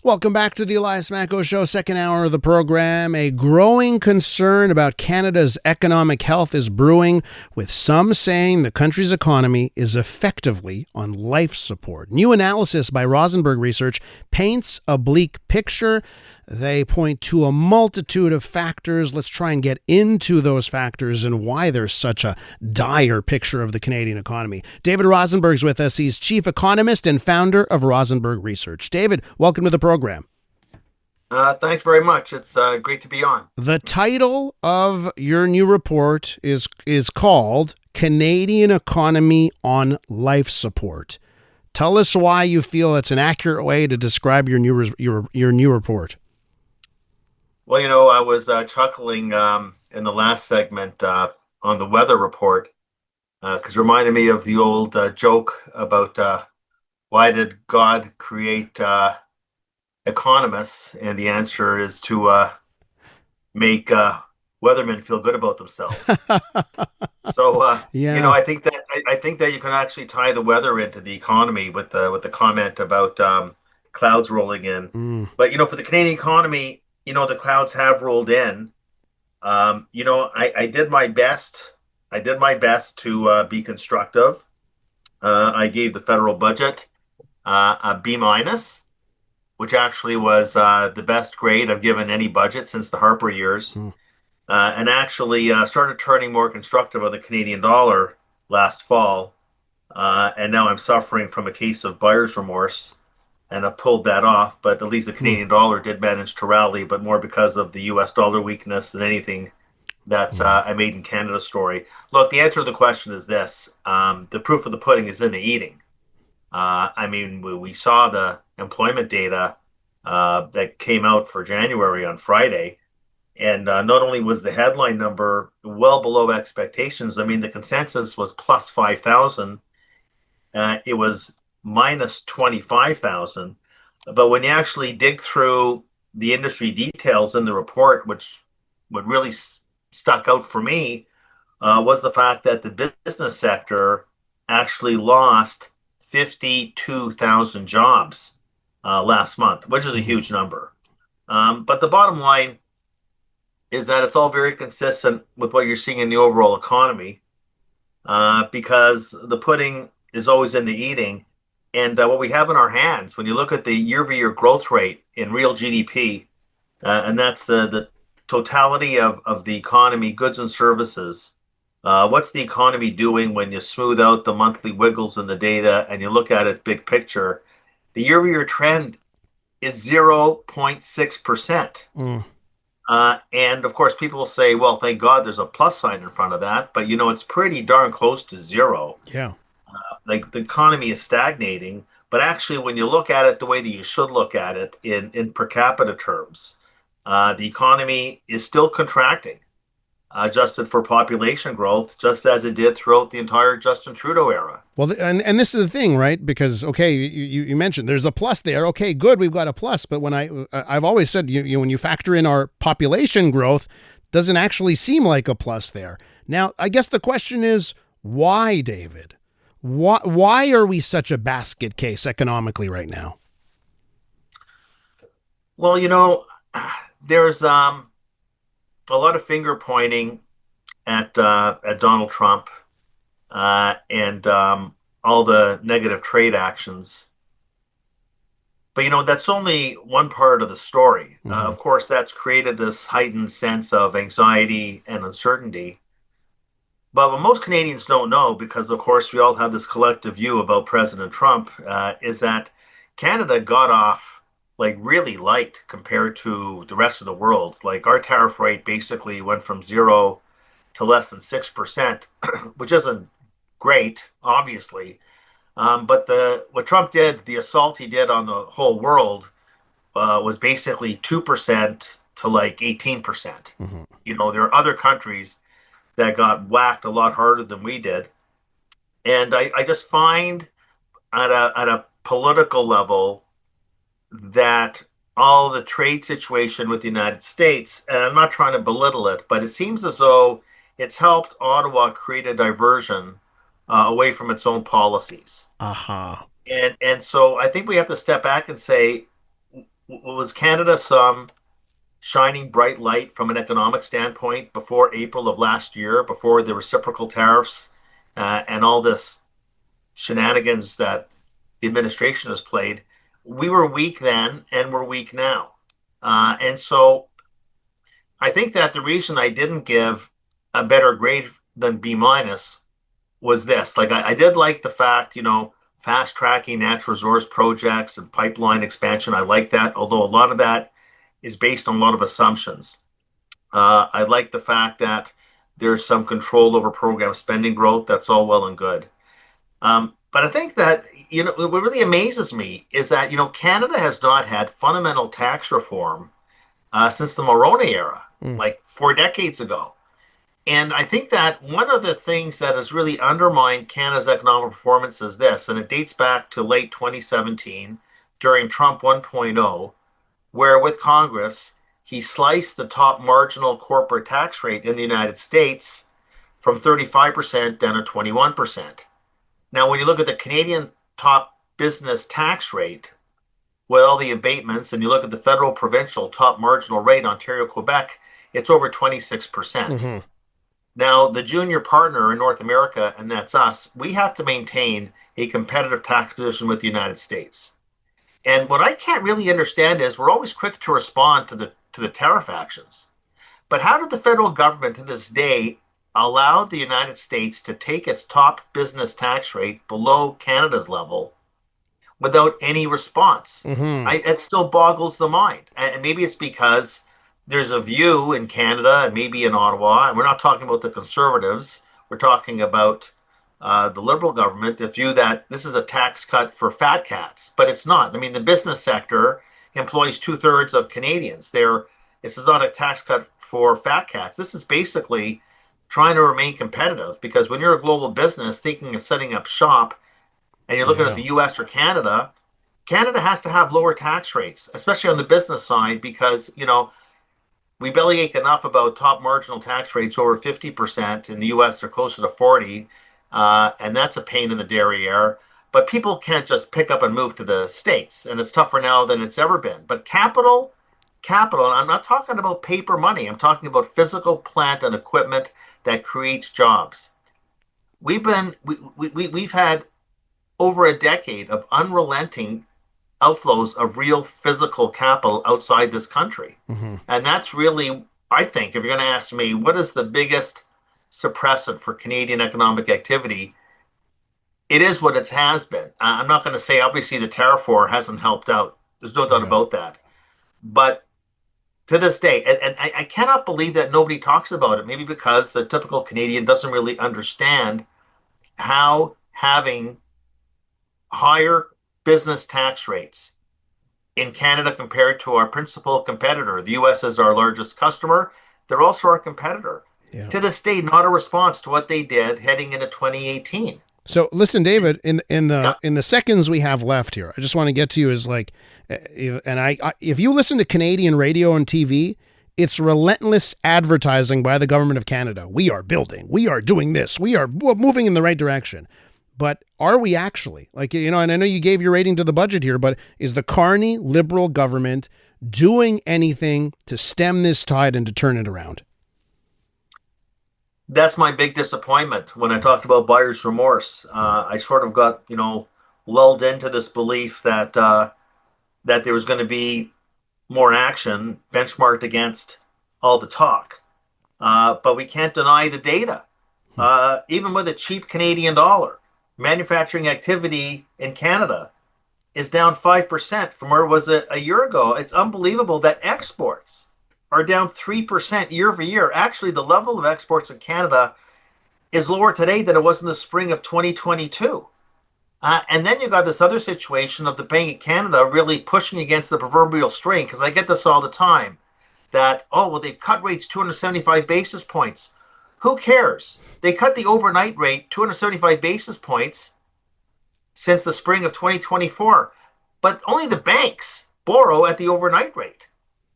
Welcome back to the Elias Macko Show, second hour of the program. A growing concern about Canada's economic health is brewing, with some saying the country's economy is effectively on life support. New analysis by Rosenberg Research paints a bleak picture. They point to a multitude of factors. Let's try and get into those factors and why there's such a dire picture of the Canadian economy. David Rosenberg's with us. He's chief economist and founder of Rosenberg Research. David, welcome to the program. Thanks very much. It's great to be on. The title of your new report is called Canadian Economy on Life Support. Tell us why you feel it's an accurate way to describe your new report. Well, I was chuckling in the last segment on the weather report because it reminded me of the old joke about why did God create economists? And the answer is to make weathermen feel good about themselves. So, Yeah. I think that you can actually tie the weather into the economy with the comment about clouds rolling in. But for the Canadian economy, the clouds have rolled in. I did my best. I did my best to be constructive. I gave the federal budget a B minus, which actually was the best grade I've given any budget since the Harper years, and actually started turning more constructive on the Canadian dollar last fall. And now I'm suffering from a case of buyer's remorse, and I pulled that off. But at least the Canadian dollar did manage to rally, but more because of the U.S. dollar weakness than anything. That's a made in Canada story. Look, the answer to the question is this. The proof of the pudding is in the eating. We saw the employment data that came out for January on Friday. And not only was the headline number well below expectations, the consensus was plus 5,000. It was minus 25,000. But when you actually dig through the industry details in the report, what really stuck out for me was the fact that the business sector actually lost 52,000 jobs last month, which is a huge number. But the bottom line is that it's all very consistent with what you're seeing in the overall economy because the pudding is always in the eating. And what we have in our hands, when you look at the year-over-year growth rate in real GDP, and that's the totality of the economy, goods and services, what's the economy doing when you smooth out the monthly wiggles in the data and you look at it big picture? The year-over-year trend is 0.6%. And of course, people will say, well, thank God there's a plus sign in front of that. But, it's pretty darn close to zero. Yeah. Like the economy is stagnating. But actually, when you look at it the way that you should look at it in per capita terms, the economy is still contracting, adjusted for population growth, just as it did throughout the entire Justin Trudeau era. Well, and this is the thing, right? Because, okay, you mentioned there's a plus there. Okay, good, we've got a plus. But when I've always said, when you factor in our population growth, doesn't actually seem like a plus there. Now, I guess the question is, why, David? Why are we such a basket case economically right now? Well, there's a lot of finger pointing at Donald Trump and all the negative trade actions. But, that's only one part of the story. Of course, that's created this heightened sense of anxiety and uncertainty. But what most Canadians don't know, because, of course, we all have this collective view about President Trump, is that Canada got off really light compared to the rest of the world. Like our tariff rate basically went from 0 to less than 6%, which isn't great, obviously. But what Trump did, the assault he did on the whole world, was basically 2% to 18%. There are other countries that got whacked a lot harder than we did. And I just find at a political level that all the trade situation with the United States, and I'm not trying to belittle it, but it seems as though it's helped Ottawa create a diversion away from its own policies. Uh-huh. And so I think we have to step back and say, Was Canada some shining bright light from an economic standpoint before April of last year, before the reciprocal tariffs and all this shenanigans that the administration has played? We were weak then, and we're weak now. And so I think that the reason I didn't give a better grade than B minus was this. Like I did like the fact, fast tracking natural resource projects and pipeline expansion. I like that, although a lot of that is based on a lot of assumptions. I like the fact that there's some control over program spending growth. That's all well and good. But I think that, what really amazes me is that, Canada has not had fundamental tax reform since the Mulroney era, Mm. like 4 decades ago. And I think that one of the things that has really undermined Canada's economic performance is this, and it dates back to late 2017 during Trump 1.0, where with Congress, he sliced the top marginal corporate tax rate in the United States from 35% down to 21%. Now, when you look at the Canadian top business tax rate, with all the abatements, and you look at the federal provincial top marginal rate, Ontario, Quebec, it's over 26%. Hmm. Now, the junior partner in North America, and that's us, we have to maintain a competitive tax position with the United States. And what I can't really understand is we're always quick to respond to the tariff actions. But how did the federal government to this day allow the United States to take its top business tax rate below Canada's level without any response? Hmm. It still boggles the mind. And maybe it's because there's a view in Canada and maybe in Ottawa, and we're not talking about the Conservatives, we're talking about the Liberal government, the view that this is a tax cut for fat cats, but it's not. I mean, the business sector employs two-thirds of Canadians. This is not a tax cut for fat cats. This is basically trying to remain competitive because when you're a global business thinking of setting up shop and you're looking at Yeah. the US or Canada, Canada has to have lower tax rates, especially on the business side, because, we bellyache enough about top marginal tax rates over 50%. In the US, they're closer to 40, and that's a pain in the derriere. But people can't just pick up and move to the States, and it's tougher now than it's ever been. But capital, and I'm not talking about paper money, I'm talking about physical plant and equipment that creates jobs. We've had over a decade of unrelenting outflows of real physical capital outside this country. Hmm. And that's really, I think, if you're going to ask me, what is the biggest suppressant for Canadian economic activity? It is what it has been. I'm not going to say, obviously, the tariff war hasn't helped out. There's no doubt Yeah. about that. But to this day, and I cannot believe that nobody talks about it, maybe because the typical Canadian doesn't really understand how having higher business tax rates in Canada compared to our principal competitor. The US is our largest customer. They're also our competitor. Yeah. To this day, not a response to what they did heading into 2018. So listen, David, in Yeah. the seconds we have left here, I just want to get to you is like, and if you listen to Canadian radio and TV, it's relentless advertising by the government of Canada. We are building, we are doing this, we are moving in the right direction. But are we actually like, and I know you gave your rating to the budget here, but is the Carney Liberal government doing anything to stem this tide and to turn it around? That's my big disappointment when I talked about buyer's remorse. I sort of got, lulled into this belief that there was going to be more action benchmarked against all the talk. But we can't deny the data. Even with a cheap Canadian dollar, manufacturing activity in Canada is down 5% from where it was a year ago. It's unbelievable that exports are down 3% year over year. Actually, the level of exports in Canada is lower today than it was in the spring of 2022. And then you got this other situation of the Bank of Canada really pushing against the proverbial string, because I get this all the time that, oh, well, they've cut rates 275 basis points. Who cares? They cut the overnight rate 275 basis points since the spring of 2024, but only the banks borrow at the overnight rate.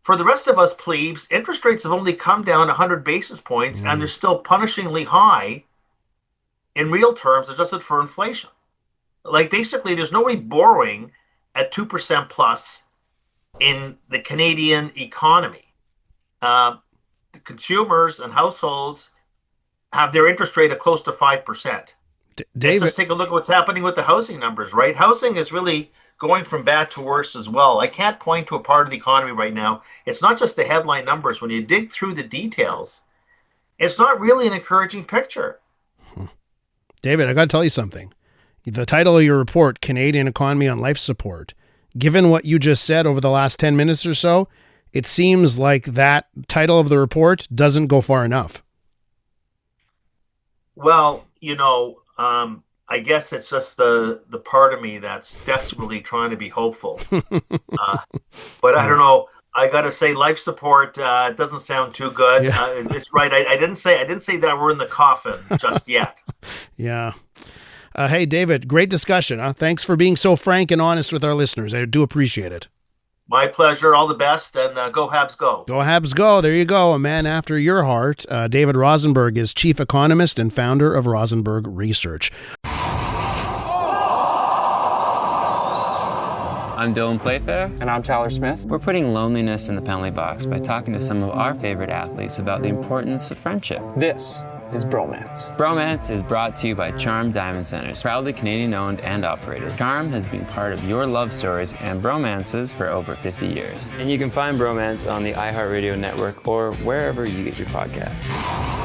For the rest of us plebes, interest rates have only come down 100 basis points, and they're still punishingly high in real terms, adjusted for inflation. Like basically, there's nobody borrowing at 2% plus in the Canadian economy. The consumers and households have their interest rate at close to 5%. Let's David, just take a look at what's happening with the housing numbers, right? Housing is really going from bad to worse as well. I can't point to a part of the economy right now. It's not just the headline numbers. When you dig through the details, it's not really an encouraging picture. David, I got to tell you something. The title of your report, Canadian Economy on Life Support, given what you just said over the last 10 minutes or so, it seems like that title of the report doesn't go far enough. Well, I guess it's just the part of me that's desperately trying to be hopeful. But I don't know. I got to say, life support doesn't sound too good. Yeah. It's right. I didn't say that we're in the coffin just yet. Yeah. Hey, David, great discussion. Thanks for being so frank and honest with our listeners. I do appreciate it. My pleasure. All the best, and go Habs go. Go Habs go. There you go. A man after your heart. David Rosenberg is chief economist and founder of Rosenberg Research. I'm Dylan Playfair. And I'm Tyler Smith. We're putting loneliness in the penalty box by talking to some of our favorite athletes about the importance of friendship. This is Bromance. Bromance is brought to you by Charm Diamond Centers, proudly Canadian-owned and operated. Charm has been part of your love stories and bromances for over 50 years. And you can find Bromance on the iHeartRadio network or wherever you get your podcasts.